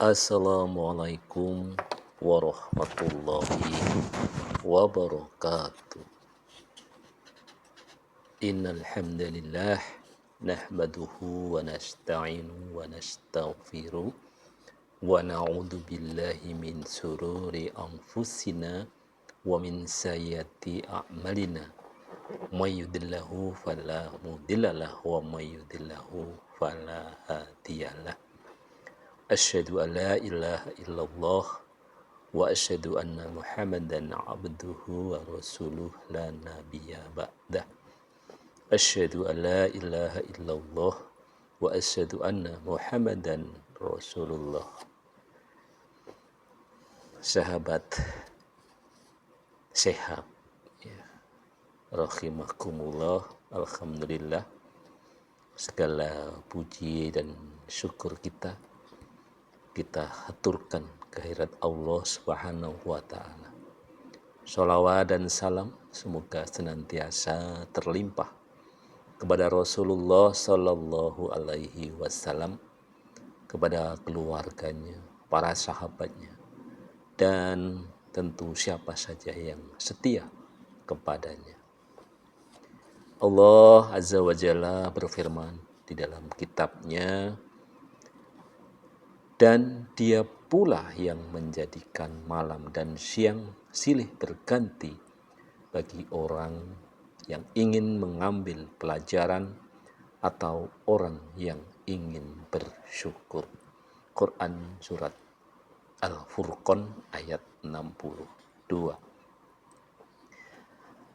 Assalamualaikum warahmatullahi wabarakatuh. Innal hamdalillah nahmaduhu wa nasta'inu wa nastaghfiruh wa na'udzu billahi min sururi anfusina wa min sayyiati a'malina. May yudillahu fala mudhillalah wa may yudillahu fala hadiyalah. Asyhadu an la ilaha illallah wa asyhadu anna Muhammadan abduhu wa rasuluh la nabiyya ba'dah. Asyhadu an la ilaha illallah wa asyhadu anna Muhammadan rasulullah. Sahabat sehat ya, rahimakumullah. Alhamdulillah, segala puji dan syukur kita haturkan kehadirat Allah Subhanahu wa ta'ala. Sholawat dan salam semoga senantiasa terlimpah kepada Rasulullah Sallallahu Alaihi Wasallam, kepada keluarganya, para sahabatnya, dan tentu siapa saja yang setia kepadanya. Allah Azza wa Jalla berfirman di dalam kitabnya, dan dia pula yang menjadikan malam dan siang silih berganti bagi orang yang ingin mengambil pelajaran atau orang yang ingin bersyukur. Quran surat Al-Furqan ayat 62.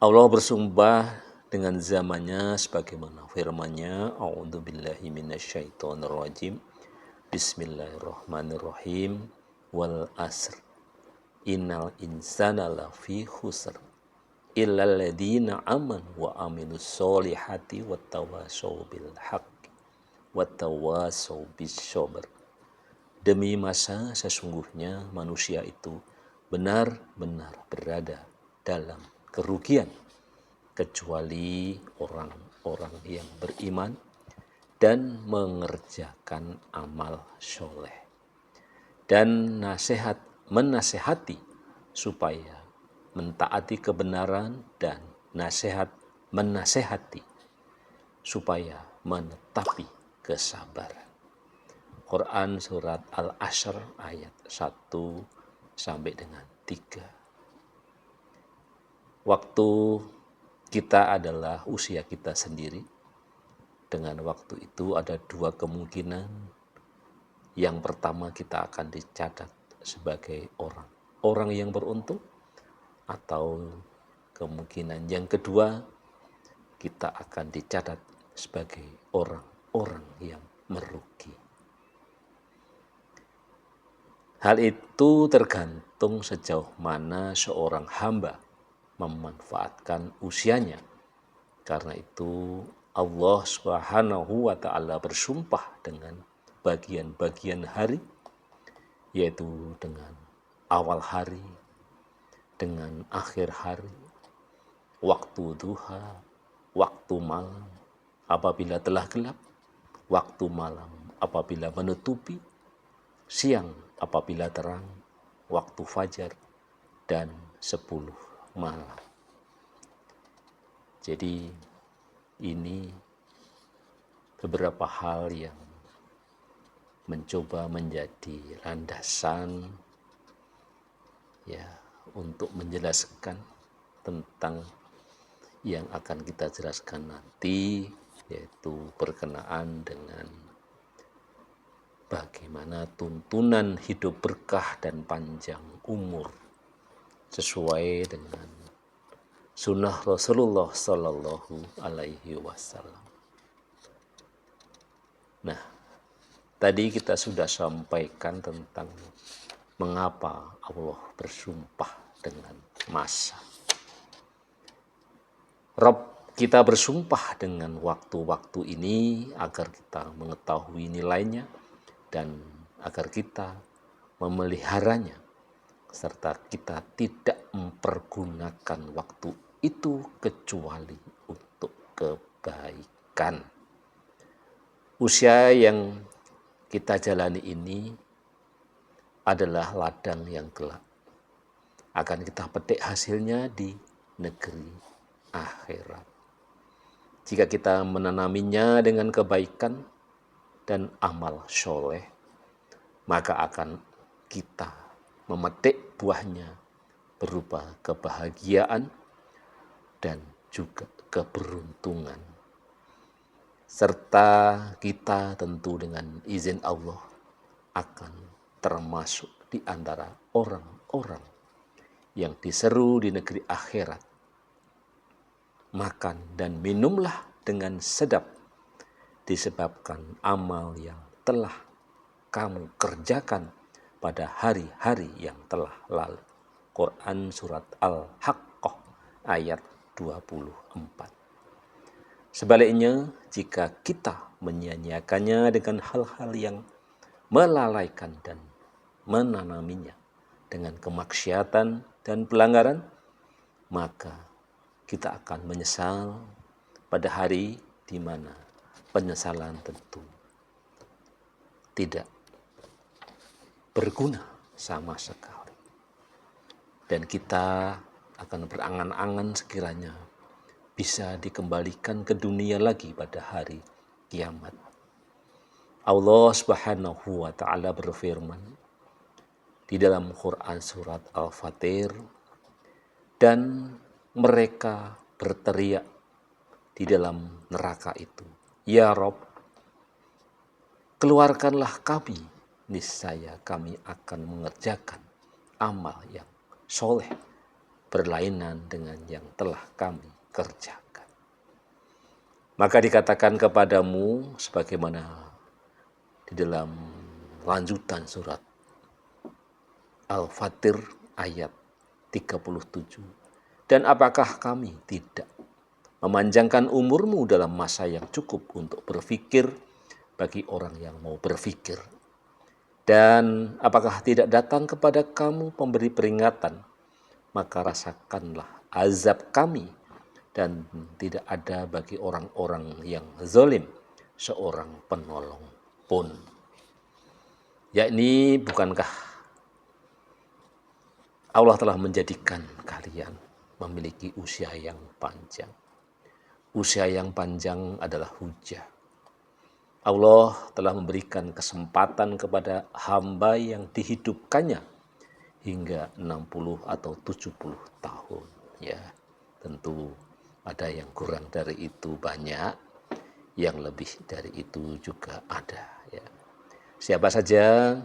Allah bersumpah dengan zamannya sebagaimana firman-Nya, a'udzubillahi minasyaitonirrajim. Bismillahirrahmanirrahim. Wal asr innal insana lafi khusr illal ladzina amanu wa amilus solihati wattawasau bil haqqi wattawasau bis sabr. Demi masa sesungguhnya manusia itu benar-benar berada dalam kerugian kecuali orang-orang yang beriman dan mengerjakan amal soleh, dan menasehati supaya mentaati kebenaran, dan menasehati supaya menetapi kesabaran. Quran surat Al-Asr ayat 1 sampai dengan 3. Waktu kita adalah usia kita sendiri. Dengan waktu itu ada dua kemungkinan. Yang pertama, kita akan dicatat sebagai orang yang beruntung, atau kemungkinan yang kedua, kita akan dicatat sebagai orang-orang yang merugi. Hal itu tergantung sejauh mana seorang hamba memanfaatkan usianya. Karena itu Allah Subhanahu wa ta'ala bersumpah dengan bagian-bagian hari, yaitu dengan awal hari, dengan akhir hari, waktu duha, waktu malam apabila telah gelap, waktu malam apabila menutupi, siang apabila terang, waktu fajar, dan 10 malam. Jadi ini beberapa hal yang mencoba menjadi landasan ya untuk menjelaskan tentang yang akan kita jelaskan nanti, yaitu berkenaan dengan bagaimana tuntunan hidup berkah dan panjang umur sesuai dengan sunnah Rasulullah Sallallahu Alaihi Wasallam. Nah, tadi kita sudah sampaikan tentang mengapa Allah bersumpah dengan masa. Rabb kita bersumpah dengan waktu-waktu ini agar kita mengetahui nilainya dan agar kita memeliharanya, serta kita tidak mempergunakan waktu itu kecuali untuk kebaikan. Usia yang kita jalani ini adalah ladang yang kelak akan kita petik hasilnya di negeri akhirat. Jika kita menanaminya dengan kebaikan dan amal soleh, maka akan kita memetik buahnya berupa kebahagiaan dan juga keberuntungan. Serta kita tentu dengan izin Allah akan termasuk di antara orang-orang yang diseru di negeri akhirat. Makan dan minumlah dengan sedap disebabkan amal yang telah kamu kerjakan pada hari-hari yang telah lalu. Quran Surat Al-Haqqah ayat 24. Sebaliknya, jika kita menyia-nyiakannya dengan hal-hal yang melalaikan dan menanaminya dengan kemaksiatan dan pelanggaran, maka kita akan menyesal pada hari di mana penyesalan tentu tidak berguna sama sekali. Dan kita akan berangan-angan sekiranya bisa dikembalikan ke dunia lagi pada hari kiamat. Allah Subhanahu wa Ta'ala berfirman di dalam Quran Surat Al-Fatir, dan mereka berteriak di dalam neraka itu, "Ya Rob, keluarkanlah kami, niscaya kami akan mengerjakan amal yang soleh berlainan dengan yang telah kami kerjakan." Maka dikatakan kepadamu sebagaimana di dalam lanjutan surat Al-Fatir ayat 37. Dan apakah kami tidak memanjangkan umurmu dalam masa yang cukup untuk berpikir bagi orang yang mau berpikir? Dan apakah tidak datang kepada kamu pemberi peringatan? Maka rasakanlah azab kami, dan tidak ada bagi orang-orang yang zalim seorang penolong pun. Yakni, bukankah Allah telah menjadikan kalian memiliki usia yang panjang? Usia yang panjang adalah hujah. Allah telah memberikan kesempatan kepada hamba yang dihidupkannya hingga 60 atau 70 tahun. Ya, tentu ada yang kurang dari itu banyak, yang lebih dari itu juga ada. Ya. Siapa saja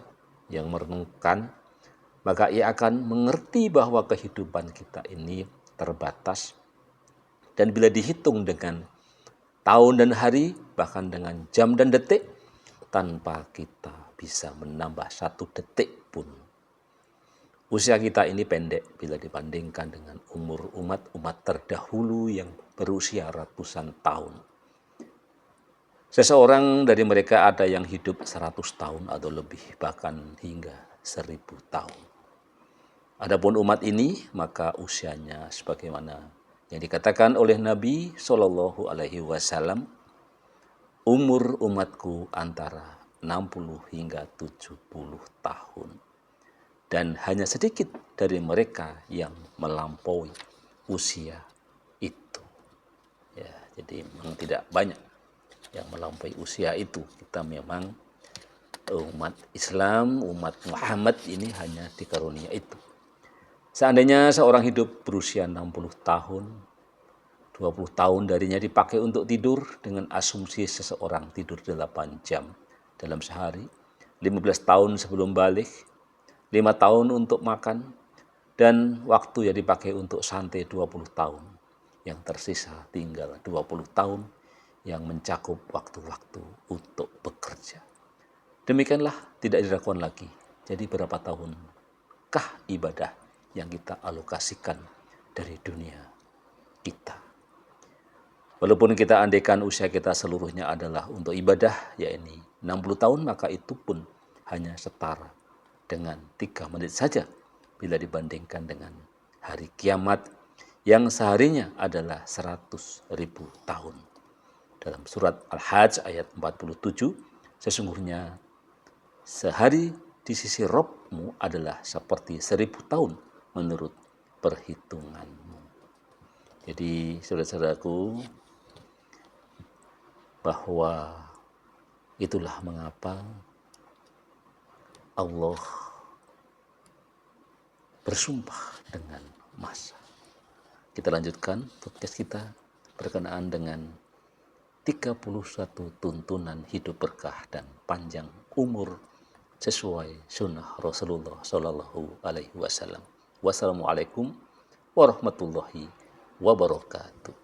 yang merenungkan, maka ia akan mengerti bahwa kehidupan kita ini terbatas, dan bila dihitung dengan tahun dan hari, bahkan dengan jam dan detik, tanpa kita bisa menambah 1 detik pun. Usia kita ini pendek bila dibandingkan dengan umur umat terdahulu yang berusia ratusan tahun. Seseorang dari mereka ada yang hidup 100 tahun atau lebih, bahkan hingga 1000 tahun. Adapun umat ini, maka usianya sebagaimana yang dikatakan oleh Nabi Shallallahu Alaihi Wasallam, umur umatku antara 60 hingga 70 tahun. Dan hanya sedikit dari mereka yang melampaui usia itu. Ya, jadi memang tidak banyak yang melampaui usia itu. Kita memang umat Islam, umat Muhammad ini hanya dikarunia itu. Seandainya seorang hidup berusia 60 tahun, 20 tahun darinya dipakai untuk tidur dengan asumsi seseorang tidur 8 jam dalam sehari, 15 tahun sebelum balik, 5 tahun untuk makan, dan waktu yang dipakai untuk santai 20 tahun. Yang tersisa tinggal 20 tahun yang mencakup waktu-waktu untuk bekerja. Demikianlah tidak diragukan lagi. Jadi berapa tahunkah ibadah yang kita alokasikan dari dunia kita? Walaupun kita andaikan usia kita seluruhnya adalah untuk ibadah, yakni 60 tahun, maka itu pun hanya setara dengan 3 menit saja bila dibandingkan dengan hari kiamat yang seharinya adalah 100.000 tahun. Dalam surat Al-Hajj ayat 47, sesungguhnya sehari di sisi Rabb umurmu adalah seperti 1000 tahun menurut perhitunganmu. Jadi saudara-saudaraku, bahwa itulah mengapa Allah bersumpah dengan masa. Kita lanjutkan podcast kita berkenaan dengan 31 tuntunan hidup berkah dan panjang umur sesuai sunnah Rasulullah Shallallahu Alaihi Wasallam. Wassalamualaikum warahmatullahi wabarakatuh.